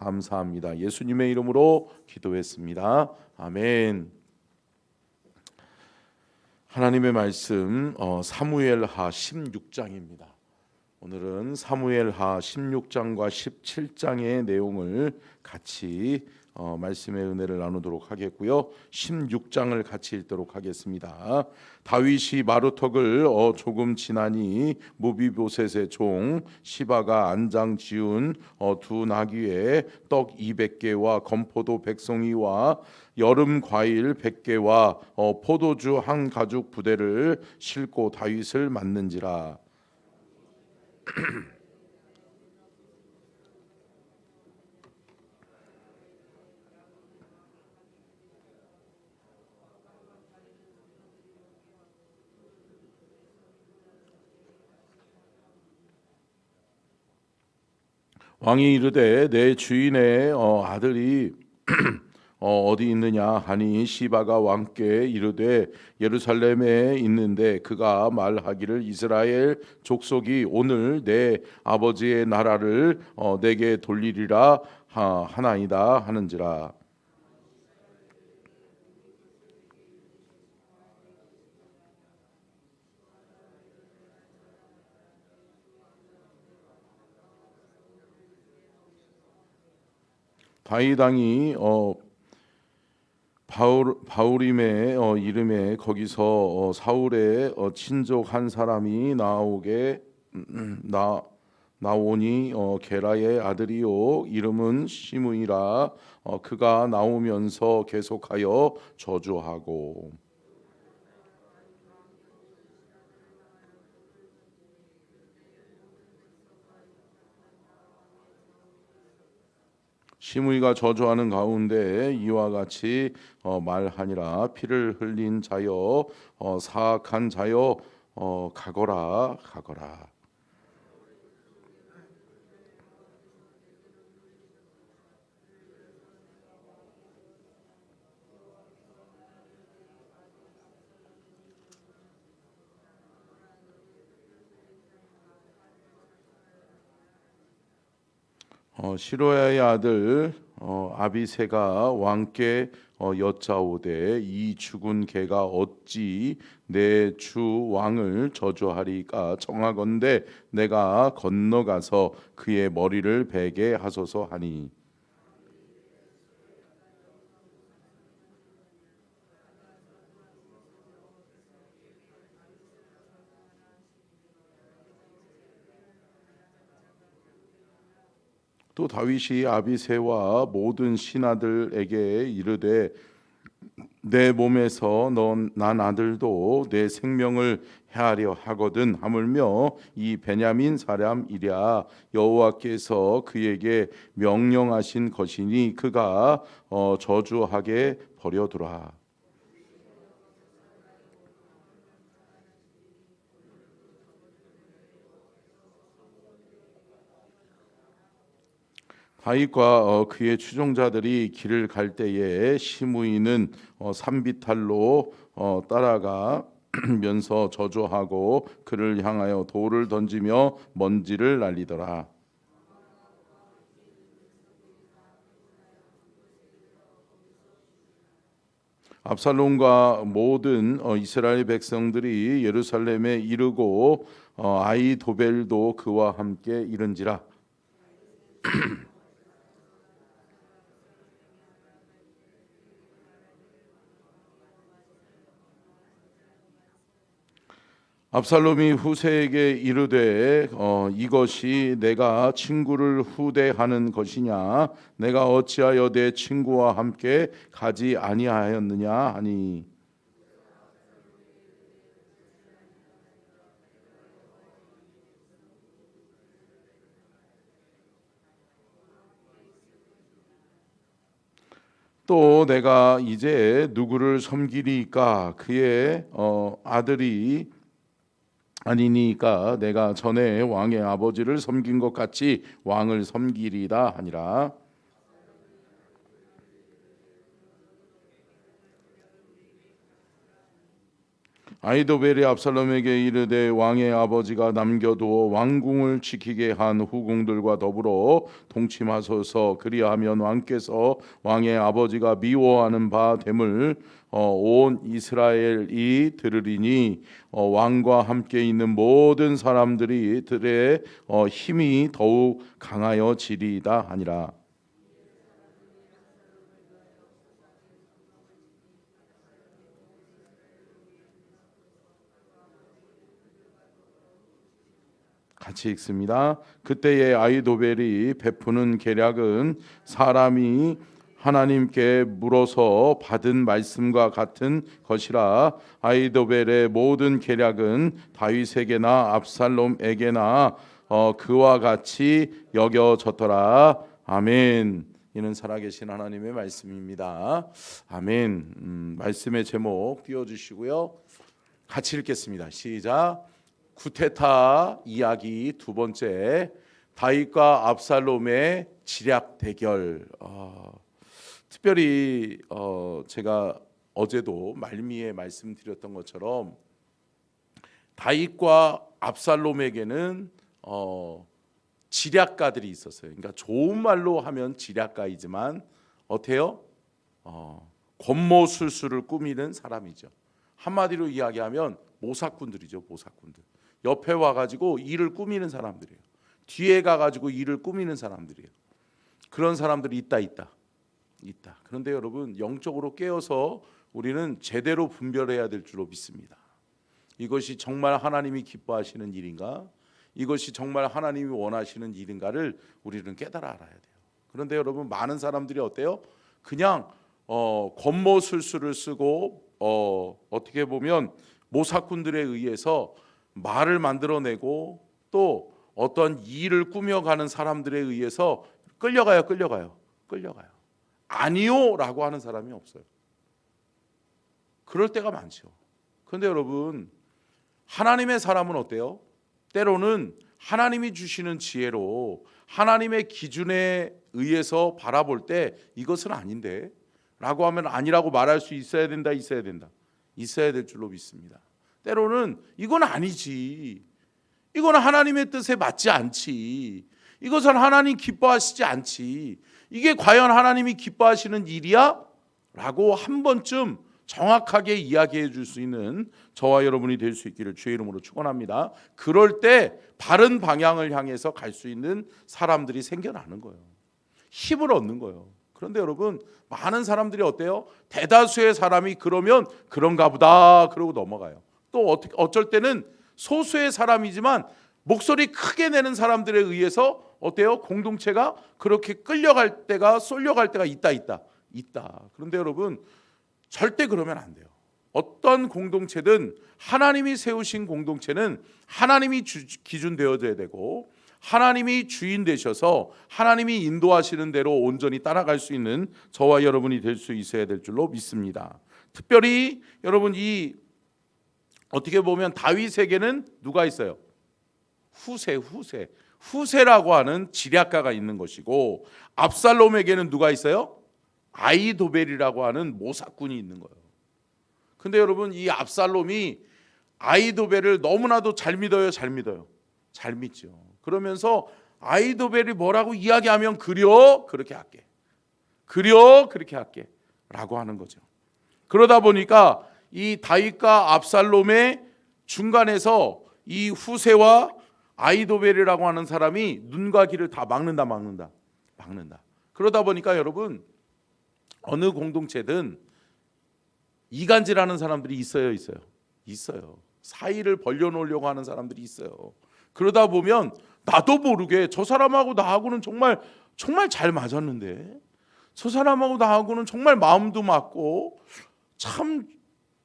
감사합니다. 예수님의 이름으로 기도했습니다. 아멘. 하나님의 말씀 사무엘하 16장입니다. 오늘은 사무엘하 16장과 17장의 내용을 같이 말씀의 은혜를 나누도록 하겠고요. 16장을 같이 읽도록 하겠습니다. 다윗이 마루턱을 조금 지나니 무비보셋의 종 시바가 안장 지운 두 나귀에 떡 200개와 건포도 100송이와 여름 과일 100개와 포도주 한 가죽 부대를 싣고 다윗을 맞는지라. 왕이 이르되 내 주인의 아들이 어디 있느냐 하니 시바가 왕께 이르되 예루살렘에 있는데 그가 말하기를 이스라엘 족속이 오늘 내 아버지의 나라를 내게 돌리리라 하나이다 하는지라. 다윗 왕이 바울임의 이름에 거기서 사울의 친족 한 사람이 나오니 게라의 아들이요 이름은 시므이라. 그가 나오면서 계속하여 저주하고 시므이가 저주하는 가운데 이와 같이 말하니라. 피를 흘린 자여 사악한 자여 가거라. 시로야의 아들 아비새가 왕께 여짜오되 이 죽은 개가 어찌 내 주 왕을 저주하리까. 청하건대 내가 건너가서 그의 머리를 베게 하소서 하니. 또 다윗이 아비새와 모든 신하들에게 이르되 내 몸에서 난 아들도 내 생명을 해하려 하거든. 하물며 이 베냐민 사람이랴 여호와께서 그에게 명령하신 것이니 그가 저주하게 버려두라. 다윗과 그의 추종자들이 길을 갈 때에 시므이는 산비탈로 따라가면서 저주하고 그를 향하여 돌을 던지며 먼지를 날리더라. 압살롬과 모든 이스라엘 백성들이 예루살렘에 이르고 아히도벨도 그와 함께 이른지라. 압살롬이 후세에게 이르되 이것이 내가 친구를 후대하는 것이냐. 내가 어찌하여 내 친구와 함께 가지 아니하였느냐 하니. 또 내가 이제 누구를 섬기리까. 그의 아들이 아니니까 내가 전에 왕의 아버지를 섬긴 것 같이 왕을 섬기리다 하니라. 아히도벨이 압살롬에게 이르되 왕의 아버지가 남겨두어 왕궁을 지키게 한 후궁들과 더불어 동침하소서. 그리하면 왕께서 왕의 아버지가 미워하는 바 됨을 온 이스라엘이 들으리니 왕과 함께 있는 모든 사람들이 들의 힘이 더욱 강하여지리이다 하니라. 같이 읽습니다. 그때에 아히도벨이 베푸는 계략은 사람이 하나님께 물어서 받은 말씀과 같은 것이라. 아히도벨의 모든 계략은 다윗에게나 압살롬에게나 그와 같이 여겨졌더라. 아멘. 이는 살아계신 하나님의 말씀입니다. 아멘. 말씀의 제목 띄워주시고요. 같이 읽겠습니다. 시작. 구테타 이야기 두 번째, 다윗과 압살롬의 지략 대결. 특별히 제가 어제도 말미에 말씀드렸던 것처럼 다윗과 압살롬에게는 지략가들이 있었어요. 그러니까 좋은 말로 하면 지략가이지만 어때요? 권모술수를 꾸미는 사람이죠. 한마디로 이야기하면 모사꾼들이죠. 모사꾼들. 옆에 와가지고 일을 꾸미는 사람들이에요. 뒤에 가가지고 일을 꾸미는 사람들이에요. 그런 사람들이 있다. 그런데 여러분, 영적으로 깨어서 우리는 제대로 분별해야 될 줄로 믿습니다. 이것이 정말 하나님이 기뻐하시는 일인가? 이것이 정말 하나님이 원하시는 일인가를 우리는 깨달아 알아야 돼요. 그런데 여러분, 많은 사람들이 어때요? 그냥 권모술수를 쓰고 어떻게 보면 모사꾼들에 의해서 말을 만들어내고 또 어떤 일을 꾸며가는 사람들에 의해서 끌려가요. 아니요 라고 하는 사람이 없어요. 그럴 때가 많죠. 그런데 여러분, 하나님의 사람은 어때요? 때로는 하나님이 주시는 지혜로 하나님의 기준에 의해서 바라볼 때 이것은 아닌데 라고 하면 아니라고 말할 수 있어야 된다. 있어야 될 줄로 믿습니다. 때로는 이건 아니지, 이건 하나님의 뜻에 맞지 않지, 이것은 하나님 기뻐하시지 않지, 이게 과연 하나님이 기뻐하시는 일이야? 라고 한 번쯤 정확하게 이야기해 줄 수 있는 저와 여러분이 될 수 있기를 주의 이름으로 축원합니다. 그럴 때 바른 방향을 향해서 갈 수 있는 사람들이 생겨나는 거예요. 힘을 얻는 거예요. 그런데 여러분, 많은 사람들이 어때요? 대다수의 사람이 그러면 그런가 보다 그러고 넘어가요. 또 어쩔 때는 소수의 사람이지만 목소리 크게 내는 사람들에 의해서 어때요? 공동체가 그렇게 끌려갈 때가, 쏠려갈 때가 있다. 그런데 여러분, 절대 그러면 안 돼요. 어떤 공동체든 하나님이 세우신 공동체는 하나님이 기준 되어져야 되고 하나님이 주인 되셔서 하나님이 인도하시는 대로 온전히 따라갈 수 있는 저와 여러분이 될 수 있어야 될 줄로 믿습니다. 특별히 여러분, 이 어떻게 보면 다윗에게는 누가 있어요? 후세라고 하는 지략가가 있는 것이고, 압살롬에게는 누가 있어요? 아히도벨이라고 하는 모사꾼이 있는 거예요. 근데 여러분, 이 압살롬이 아히도벨을 너무나도 잘 믿어요. 잘 믿죠. 그러면서 아히도벨이 뭐라고 이야기하면 그렇게 할게 라고 하는 거죠. 그러다 보니까 이 다윗과 압살롬의 중간에서 이 후세와 아히도벨이라고 하는 사람이 눈과 귀를 다 막는다. 그러다 보니까 여러분, 어느 공동체든 이간질하는 사람들이 있어요. 사이를 벌려놓으려고 하는 사람들이 있어요. 그러다 보면 나도 모르게 저 사람하고 나하고는 정말 잘 맞았는데, 저 사람하고 나하고는 정말 마음도 맞고 참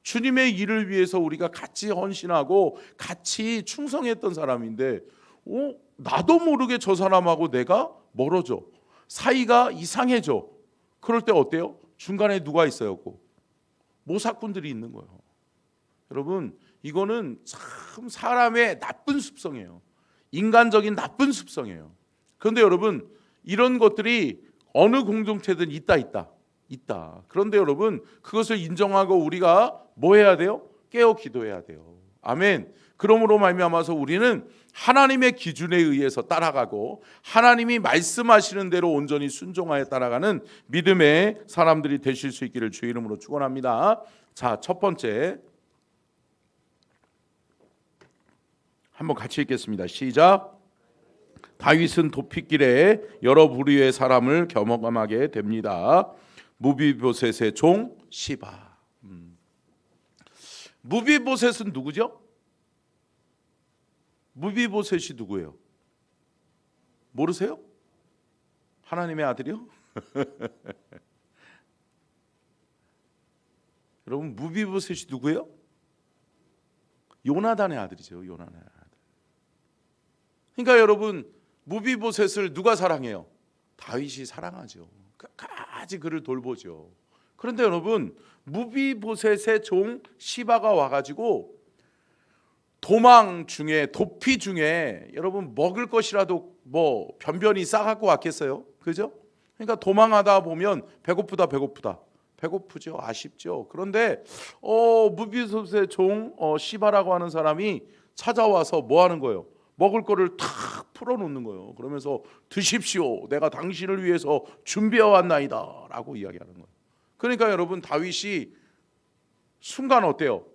주님의 일을 위해서 우리가 같이 헌신하고 같이 충성했던 사람인데 나도 모르게 저 사람하고 내가 멀어져, 사이가 이상해져. 그럴 때 어때요? 중간에 누가 있어요? 모사꾼들이 있는 거예요. 여러분, 이거는 참 사람의 나쁜 습성이에요. 인간적인 나쁜 습성이에요. 그런데 여러분, 이런 것들이 어느 공동체든 있다. 그런데 여러분, 그것을 인정하고 우리가 뭐 해야 돼요? 깨어 기도해야 돼요. 아멘. 그러므로 말미암아서 우리는 하나님의 기준에 의해서 따라가고 하나님이 말씀하시는 대로 온전히 순종하여 따라가는 믿음의 사람들이 되실 수 있기를 주의 이름으로 축원합니다. 자, 첫 번째 한번 같이 읽겠습니다. 시작. 다윗은 도핏길에 여러 부류의 사람을 경험하게 됩니다. 무비보셋의 종 시바. 무비보셋은 누구죠? 무비보셋이 누구예요? 모르세요? 하나님의 아들이요? 여러분, 무비보셋이 누구예요? 요나단의 아들이죠. 요나단의 아들. 그러니까 여러분, 무비보셋을 누가 사랑해요? 다윗이 사랑하죠. 끝까지 그를 돌보죠. 그런데 여러분, 무비보셋의 종 시바가 와가지고 도망 중에, 도피 중에 여러분 먹을 것이라도 뭐 변변히 싸갖고 왔겠어요? 그죠? 그러니까 도망하다 보면 배고프죠. 아쉽죠. 그런데 무비보셋의 종 시바라고 하는 사람이 찾아와서 뭐 하는 거예요? 먹을 거를 탁 풀어놓는 거예요. 그러면서 드십시오. 내가 당신을 위해서 준비해 왔나이다 라고 이야기하는 거예요. 그러니까 여러분, 다윗이 순간 어때요?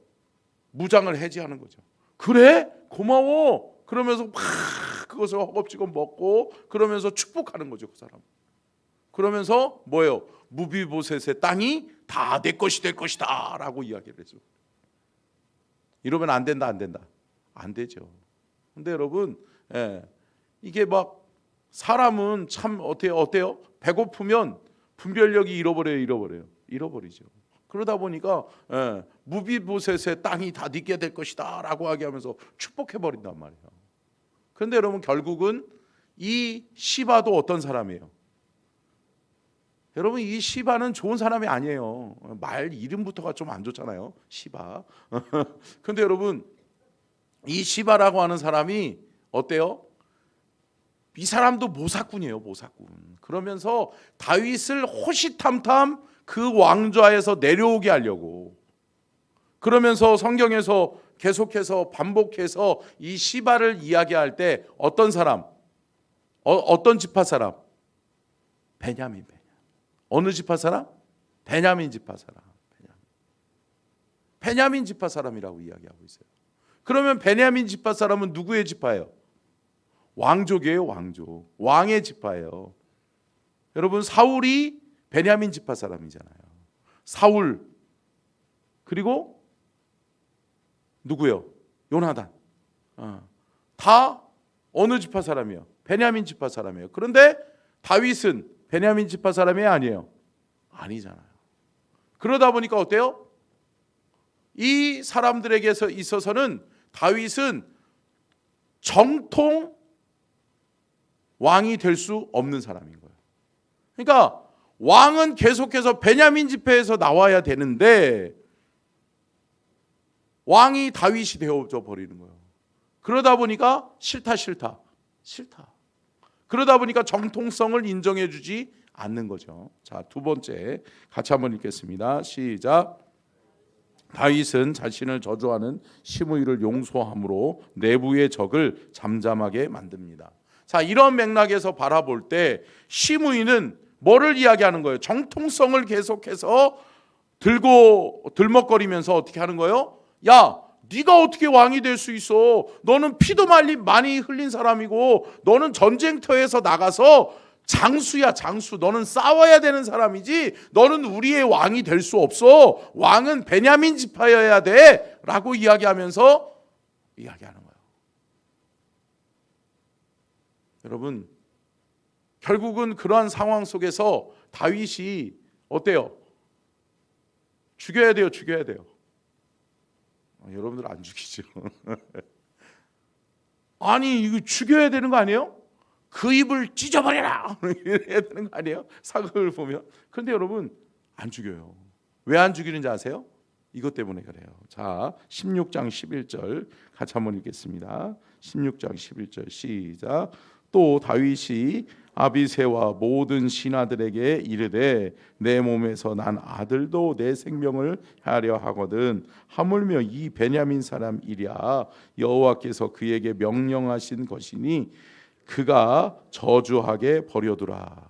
무장을 해제하는 거죠. 그래? 고마워. 그러면서 막 그것을 허겁지겁 먹고 그러면서 축복하는 거죠, 그 사람. 그러면서 뭐예요? 무비보셋의 땅이 다 내 것이 될 것이다 라고 이야기를 해줘. 이러면 안 된다. 안 되죠. 근데 여러분, 이게 막 사람은 참 어때요? 배고프면 분별력이 잃어버리죠. 그러다 보니까 무비보셋의 땅이 다 네게 될 것이다 라고 하면서 축복해 버린단 말이에요. 그런데 여러분, 결국은 이 시바도 어떤 사람이에요? 여러분, 이 시바는 좋은 사람이 아니에요. 말 이름부터가 좀 안 좋잖아요, 시바. 그런데 여러분, 이 시바라고 하는 사람이 어때요? 이 사람도 모사꾼이에요, 모사꾼. 그러면서 다윗을 호시탐탐 그 왕좌에서 내려오게 하려고. 그러면서 성경에서 계속해서 반복해서 이 시바를 이야기할 때 어떤 사람? 어떤 지파 사람? 베냐민. 어느 지파 사람? 베냐민 지파 사람. 베냐민 지파 사람이라고 이야기하고 있어요. 그러면 베냐민 지파 사람은 누구의 지파예요? 왕족이에요, 왕족. 왕의 지파예요. 여러분, 사울이 베냐민 지파 사람이잖아요. 사울, 그리고 누구요? 요나단. 다 어느 지파 사람이에요? 베냐민 지파 사람이에요. 그런데 다윗은 베냐민 지파 사람이 아니에요? 아니잖아요. 그러다 보니까 어때요? 이 사람들에게서 있어서는 다윗은 정통 왕이 될 수 없는 사람인 거예요. 그러니까 왕은 계속해서 베냐민 지파에서 나와야 되는데 왕이 다윗이 되어져 버리는 거예요. 그러다 보니까 싫다. 그러다 보니까 정통성을 인정해 주지 않는 거죠. 자, 두 번째 같이 한번 읽겠습니다. 시작. 다윗은 자신을 저주하는 시므이를 용서함으로 내부의 적을 잠잠하게 만듭니다. 자, 이런 맥락에서 바라볼 때 시므이는 뭐를 이야기하는 거예요? 정통성을 계속해서 들먹거리면서 어떻게 하는 거예요? 야, 네가 어떻게 왕이 될 수 있어? 너는 피도 많이 흘린 사람이고 너는 전쟁터에서 나가서 장수야, 장수. 너는 싸워야 되는 사람이지 너는 우리의 왕이 될 수 없어. 왕은 베냐민 지파여야 돼 라고 이야기하면서 이야기하는 거예요. 여러분, 결국은 그러한 상황 속에서 다윗이 어때요? 죽여야 돼요. 여러분들 안 죽이죠. 아니, 이거 죽여야 되는 거 아니에요? 그 입을 찢어버려라 이래야 되는 거 아니에요? 사극을 보면. 그런데 여러분, 안 죽여요. 왜 안 죽이는지 아세요? 이것 때문에 그래요. 자, 16장 11절 같이 한번 읽겠습니다. 16장 11절 시작. 또 다윗이 아비새와 모든 신하들에게 이르되 내 몸에서 난 아들도 내 생명을 하려 하거든 하물며 이 베냐민 사람이랴 여호와께서 그에게 명령하신 것이니 그가 저주하게 버려두라.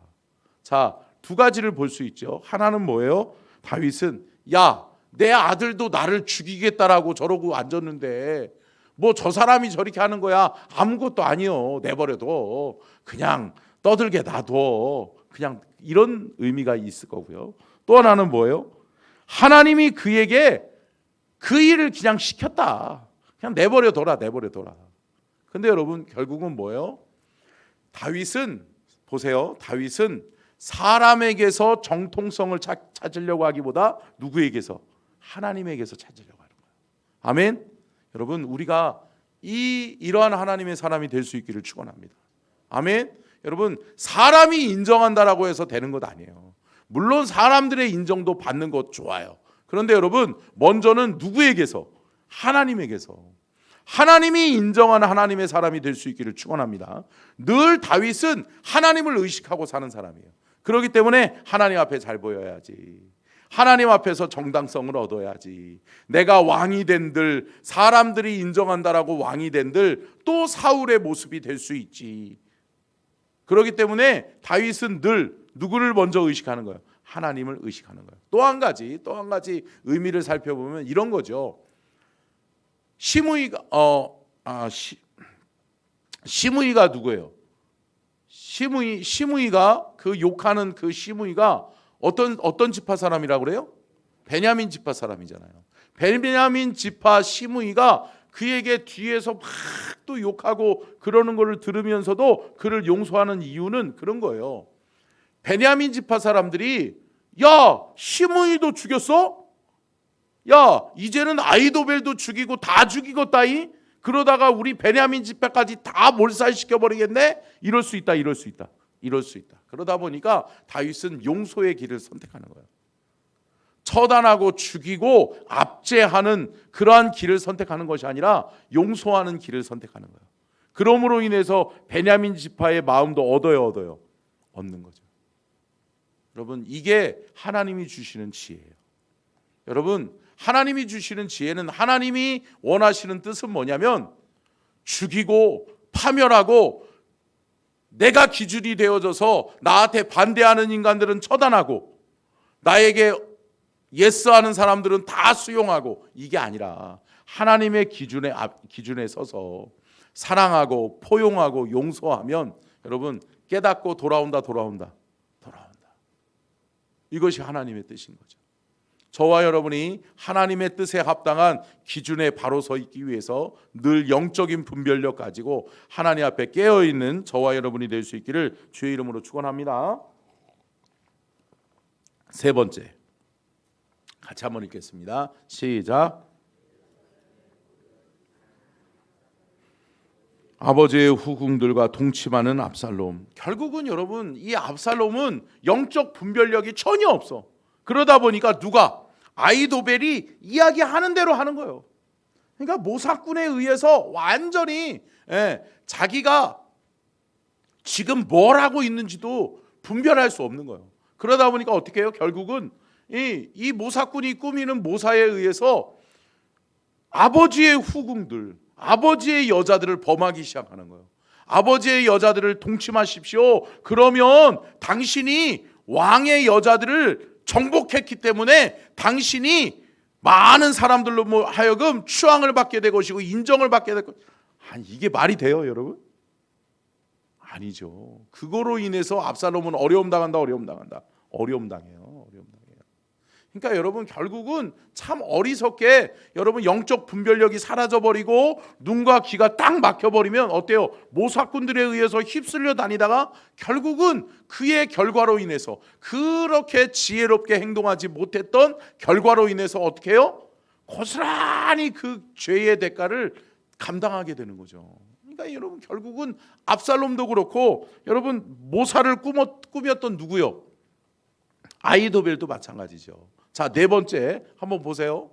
자, 두 가지를 볼 수 있죠. 하나는 뭐예요? 다윗은 야, 내 아들도 나를 죽이겠다라고 저러고 앉았는데 뭐 저 사람이 저렇게 하는 거야. 아무것도 아니요. 내버려둬. 그냥 떠들게 놔둬. 그냥 이런 의미가 있을 거고요. 또 하나는 뭐예요? 하나님이 그에게 그 일을 그냥 시켰다. 그냥 내버려둬라. 근데 여러분 결국은 뭐예요? 다윗은 보세요. 다윗은 사람에게서 정통성을 찾으려고 하기보다 누구에게서? 하나님에게서 찾으려고 하는 거예요. 아멘. 여러분 우리가 이러한 하나님의 사람이 될 수 있기를 축원합니다. 아멘. 여러분 사람이 인정한다라고 해서 되는 것 아니에요. 물론 사람들의 인정도 받는 것 좋아요. 그런데 여러분 먼저는 누구에게서? 하나님에게서. 하나님이 인정하는 하나님의 사람이 될 수 있기를 축원합니다. 늘 다윗은 하나님을 의식하고 사는 사람이에요. 그렇기 때문에 하나님 앞에 잘 보여야지. 하나님 앞에서 정당성을 얻어야지. 내가 왕이 된들 사람들이 인정한다라고 왕이 된들 또 사울의 모습이 될 수 있지. 그렇기 때문에 다윗은 늘 누구를 먼저 의식하는 거예요? 하나님을 의식하는 거예요. 또 한 가지 의미를 살펴보면 이런 거죠. 시므이가 시므이가 누구예요? 시므이가 그 욕하는 그 시므이가 어떤 지파 사람이라고 그래요? 베냐민 지파 사람이잖아요. 베냐민 지파 시므이가 그에게 뒤에서 막 또 욕하고 그러는 것을 들으면서도 그를 용서하는 이유는 그런 거예요. 베냐민 지파 사람들이 야, 시므이도 죽였어? 야, 이제는 아이도벨도 죽이고 다 죽이겠다이? 그러다가 우리 베냐민 지파까지 다 몰살시켜 버리겠네? 이럴 수 있다. 그러다 보니까 다윗은 용서의 길을 선택하는 거예요. 처단하고 죽이고 압제하는 그러한 길을 선택하는 것이 아니라 용서하는 길을 선택하는 거예요. 그러므로 인해서 베냐민 지파의 마음도 얻는 거죠. 여러분 이게 하나님이 주시는 지혜예요. 여러분 하나님이 주시는 지혜는 하나님이 원하시는 뜻은 뭐냐면 죽이고 파멸하고 내가 기준이 되어져서 나한테 반대하는 인간들은 처단하고 나에게 예스하는 사람들은 다 수용하고 이게 아니라 하나님의 기준에 서서 사랑하고 포용하고 용서하면 여러분 깨닫고 돌아온다. 이것이 하나님의 뜻인 거죠. 저와 여러분이 하나님의 뜻에 합당한 기준에 바로 서 있기 위해서 늘 영적인 분별력 가지고 하나님 앞에 깨어있는 저와 여러분이 될 수 있기를 주의 이름으로 축원합니다. 세 번째 같이 한번 읽겠습니다. 시작. 아버지의 후궁들과 동침하는 압살롬. 결국은 여러분 이 압살롬은 영적 분별력이 전혀 없어. 그러다 보니까 누가? 아이도벨이 이야기하는 대로 하는 거예요. 그러니까 모사꾼에 의해서 완전히 자기가 지금 뭘 하고 있는지도 분별할 수 없는 거예요. 그러다 보니까 어떻게 해요? 결국은 이 모사꾼이 꾸미는 모사에 의해서 아버지의 후궁들, 아버지의 여자들을 범하기 시작하는 거예요. 아버지의 여자들을 동침하십시오. 그러면 당신이 왕의 여자들을 정복했기 때문에 당신이 많은 사람들로 하여금 추앙을 받게 될 것이고 인정을 받게 될 것. 이게 말이 돼요, 여러분? 아니죠. 그거로 인해서 압살롬은 어려움 당해요. 그러니까 여러분 결국은 참 어리석게 여러분 영적 분별력이 사라져버리고 눈과 귀가 딱 막혀버리면 어때요? 모사꾼들에 의해서 휩쓸려 다니다가 결국은 그의 결과로 인해서 그렇게 지혜롭게 행동하지 못했던 결과로 인해서 어떻게 해요? 고스란히 그 죄의 대가를 감당하게 되는 거죠. 그러니까 여러분 결국은 압살롬도 그렇고 여러분 모사를 꾸몄던 누구요? 아이도벨도 마찬가지죠. 자, 네 번째 한번 보세요.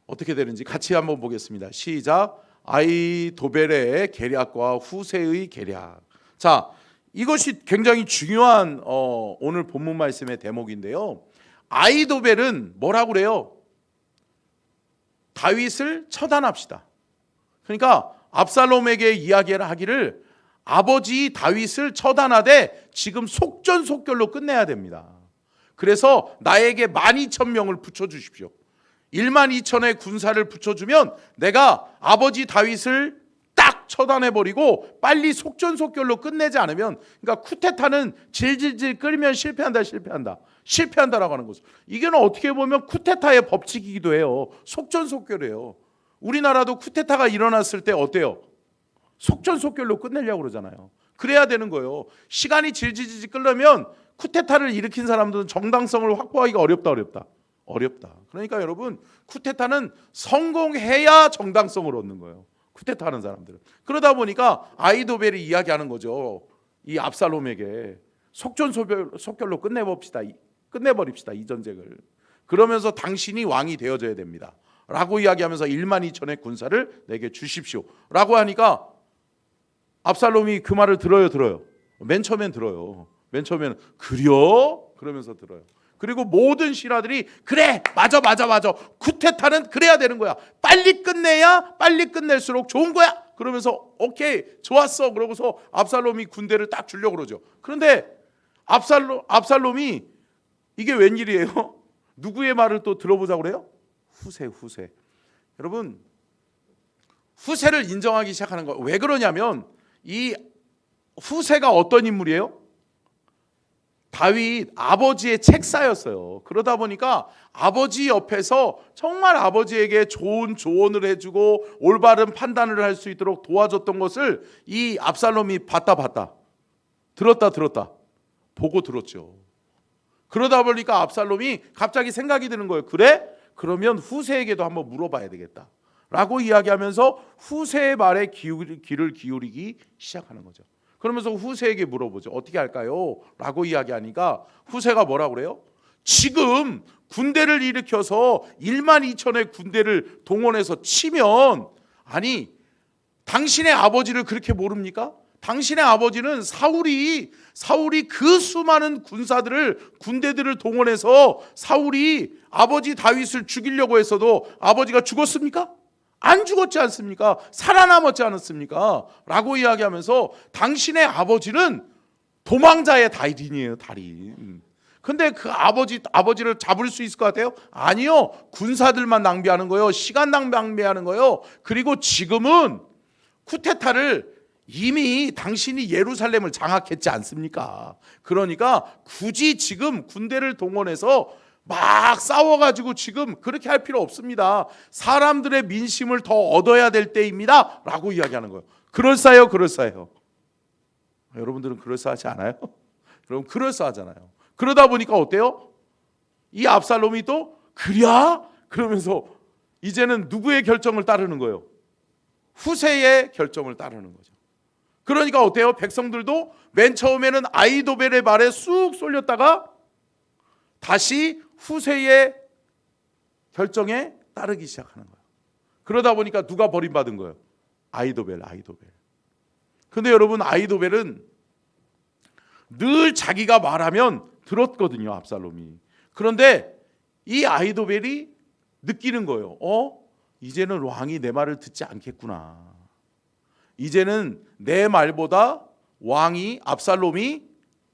어떻게 되는지 같이 한번 보겠습니다. 시작. 아이도벨의 계략과 후세의 계략. 자, 이것이 굉장히 중요한 오늘 본문 말씀의 대목인데요. 아히도벨은 뭐라고 그래요? 다윗을 처단합시다. 그러니까 압살롬에게 이야기를 하기를 아버지 다윗을 처단하되 지금 속전속결로 끝내야 됩니다. 그래서 나에게 12,000명을 붙여주십시오. 12,000의 군사를 붙여주면 내가 아버지 다윗을 딱 처단해버리고 빨리 속전속결로 끝내지 않으면, 그러니까 쿠데타는 질질질 끓이면 실패한다라고 하는 거죠. 이게는 어떻게 보면 쿠데타의 법칙이기도 해요. 속전속결이에요. 우리나라도 쿠데타가 일어났을 때 어때요? 속전속결로 끝내려고 그러잖아요. 그래야 되는 거예요. 시간이 질질질 끓으면 쿠데타를 일으킨 사람들은 정당성을 확보하기가 어렵다. 그러니까 여러분, 쿠데타는 성공해야 정당성을 얻는 거예요. 쿠데타 하는 사람들은. 그러다 보니까 아히도벨이 이야기하는 거죠. 이 압살롬에게 속전속결로 끝내버립시다 이 전쟁을. 그러면서 당신이 왕이 되어져야 됩니다 라고 이야기하면서 12,000의 군사를 내게 주십시오 라고 하니까 압살롬이 그 말을 들어요. 맨 처음엔 들어요. 맨 처음에는 그려? 그러면서 들어요. 그리고 모든 신하들이 그래, 맞아. 쿠데타는 그래야 되는 거야. 빨리 끝내야 빨리 끝낼수록 좋은 거야. 그러면서 오케이, 좋았어. 그러고서 압살롬이 군대를 딱 주려고 그러죠. 그런데 압살롬이 이게 웬일이에요? 누구의 말을 또 들어보자고 그래요? 후세. 여러분, 후세를 인정하기 시작하는 거예요. 왜 그러냐면 이 후세가 어떤 인물이에요? 다윗 아버지의 책사였어요. 그러다 보니까 아버지 옆에서 정말 아버지에게 좋은 조언을 해주고 올바른 판단을 할 수 있도록 도와줬던 것을 이 압살롬이 봤다 들었다 보고 들었죠. 그러다 보니까 압살롬이 갑자기 생각이 드는 거예요. 그래? 그러면 후세에게도 한번 물어봐야 되겠다 라고 이야기하면서 후세의 말에 귀를 기울이기 시작하는 거죠. 그러면서 후세에게 물어보죠. 어떻게 할까요? 라고 이야기하니까 후세가 뭐라고 그래요? 지금 군대를 일으켜서 12,000의 군대를 동원해서 치면, 아니 당신의 아버지를 그렇게 모릅니까? 당신의 아버지는 사울이 그 수많은 군대들을 동원해서 사울이 아버지 다윗을 죽이려고 했어도 아버지가 죽었습니까? 안 죽었지 않습니까? 살아남았지 않았습니까? 라고 이야기하면서 당신의 아버지는 도망자의 달인이에요, 달인. 근데 그 아버지를 잡을 수 있을 것 같아요? 아니요. 군사들만 낭비하는 거예요. 시간 낭비하는 거예요. 그리고 지금은 쿠데타를 이미 당신이 예루살렘을 장악했지 않습니까? 그러니까 굳이 지금 군대를 동원해서 막 싸워가지고 지금 그렇게 할 필요 없습니다. 사람들의 민심을 더 얻어야 될 때입니다 라고 이야기하는 거예요. 그럴싸해요. 여러분들은 그럴싸하지 않아요? 여러분 그럴싸하잖아요. 그러다 보니까 어때요? 이 압살롬이 또 그랴? 그러면서 이제는 누구의 결정을 따르는 거예요? 후세의 결정을 따르는 거죠. 그러니까 어때요? 백성들도 맨 처음에는 아히도벨의 말에 쑥 쏠렸다가 다시 후세의 결정에 따르기 시작하는 거예요. 그러다 보니까 누가 버림받은 거예요? 아히도벨. 근데 여러분, 아히도벨은 늘 자기가 말하면 들었거든요, 압살롬이. 그런데 이 아히도벨이 느끼는 거예요. 이제는 왕이 내 말을 듣지 않겠구나. 이제는 내 말보다 왕이, 압살롬이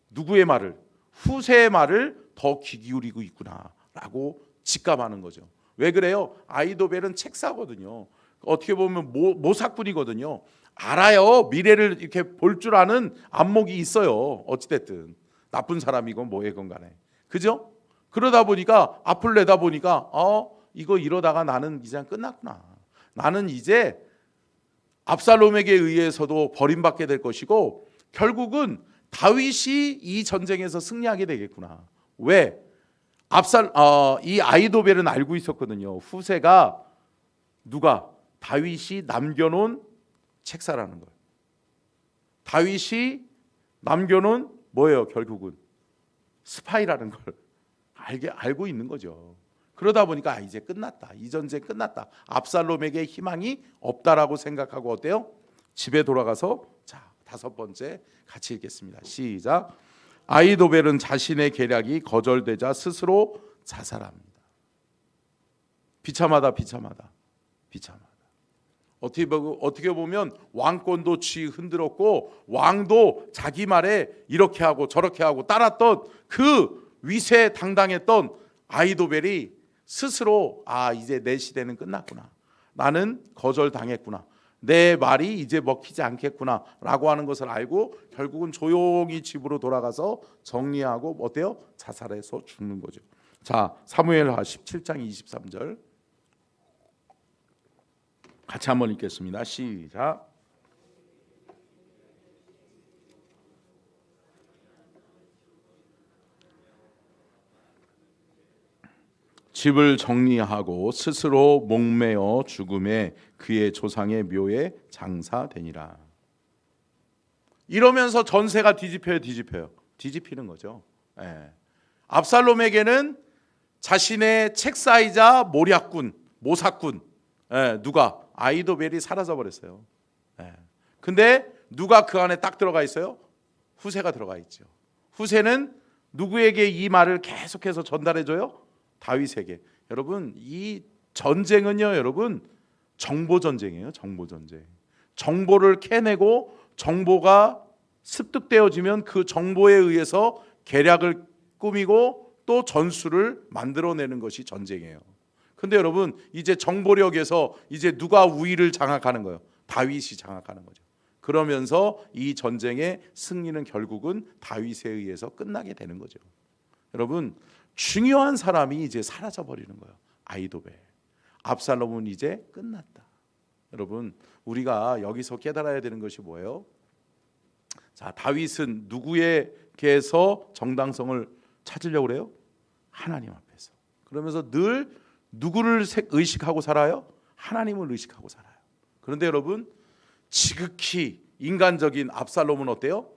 누구의 말을? 후세의 말을 더 귀 기울이고 있구나라고 직감하는 거죠. 왜 그래요? 아히도벨은 책사거든요. 어떻게 보면 모사꾼이거든요. 알아요. 미래를 이렇게 볼 줄 아는 안목이 있어요. 어찌됐든 나쁜 사람이건 뭐이건 간에. 그죠? 그러다 보니까 앞을 내다보니까 이거 이러다가 나는 이제 끝났구나. 나는 이제 압살롬에게 의해서도 버림받게 될 것이고 결국은 다윗이 이 전쟁에서 승리하게 되겠구나. 왜? 이 아히도벨은 알고 있었거든요. 후세가 누가? 다윗이 남겨놓은 책사라는 걸. 다윗이 남겨놓은 뭐예요? 결국은 스파이라는 걸 알고 있는 거죠. 그러다 보니까 이제 끝났다. 이 전쟁 끝났다. 압살롬에게 희망이 없다라고 생각하고 어때요? 집에 돌아가서 자, 다섯 번째 같이 읽겠습니다. 시작. 아히도벨은 자신의 계략이 거절되자 스스로 자살합니다. 비참하다. 어떻게 보면 왕권도 흔들었고 왕도 자기 말에 이렇게 하고 저렇게 하고 따랐던 그 위세당당했던 아히도벨이 스스로 이제 내 시대는 끝났구나. 나는 거절당했구나. 내 말이 이제 먹히지 않겠구나 라고 하는 것을 알고 결국은 조용히 집으로 돌아가서 정리하고 어때요? 자살해서 죽는 거죠. 자, 사무엘하 17장 23절 같이 한번 읽겠습니다. 시작. 집을 정리하고 스스로 목매어 죽음에 그의 조상의 묘에 장사되니라. 이러면서 전세가 뒤집히는 거죠. 압살롬에게는 자신의 책사이자 모사꾼 누가? 아히도벨이 사라져 버렸어요. 근데 누가 그 안에 딱 들어가 있어요? 후세가 들어가 있죠. 후세는 누구에게 이 말을 계속해서 전달해줘요? 다윗에게. 여러분, 이 전쟁은요, 여러분, 정보 전쟁이에요. 정보 전쟁. 정보를 캐내고 정보가 습득되어지면 그 정보에 의해서 계략을 꾸미고 또 전술을 만들어내는 것이 전쟁이에요. 근데 여러분, 이제 정보력에서 이제 누가 우위를 장악하는 거예요? 다윗이 장악하는 거죠. 그러면서 이 전쟁의 승리는 결국은 다윗에 의해서 끝나게 되는 거죠. 여러분, 중요한 사람이 이제 사라져 버리는 거예요. 아히도벨. 압살롬은 이제 끝났다. 여러분, 우리가 여기서 깨달아야 되는 것이 뭐예요? 자, 다윗은 누구에게서 정당성을 찾으려고 그래요? 하나님 앞에서. 그러면서 늘 누구를 의식하고 살아요? 하나님을 의식하고 살아요. 그런데 여러분, 지극히 인간적인 압살롬은 어때요?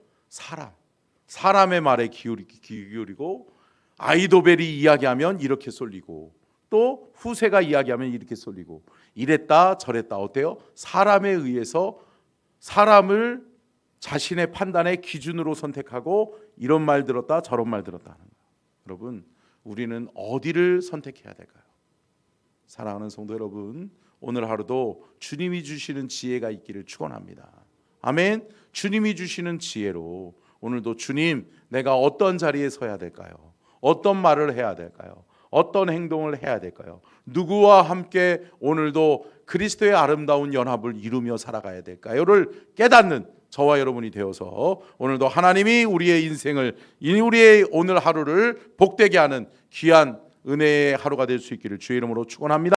사람의 말에 기울이고 아히도벨이 이야기하면 이렇게 쏠리고 또 후세가 이야기하면 이렇게 쏠리고 이랬다 저랬다. 어때요? 사람에 의해서 사람을 자신의 판단의 기준으로 선택하고 이런 말 들었다 저런 말 들었다 하는 거예요. 여러분, 우리는 어디를 선택해야 될까요? 사랑하는 성도 여러분, 오늘 하루도 주님이 주시는 지혜가 있기를 축원합니다. 아멘. 주님이 주시는 지혜로 오늘도 주님, 내가 어떤 자리에 서야 될까요? 어떤 말을 해야 될까요? 어떤 행동을 해야 될까요? 누구와 함께 오늘도 그리스도의 아름다운 연합을 이루며 살아가야 될까요?를 깨닫는 저와 여러분이 되어서 오늘도 하나님이 우리의 인생을, 우리의 오늘 하루를 복되게 하는 귀한 은혜의 하루가 될 수 있기를 주의 이름으로 축원합니다.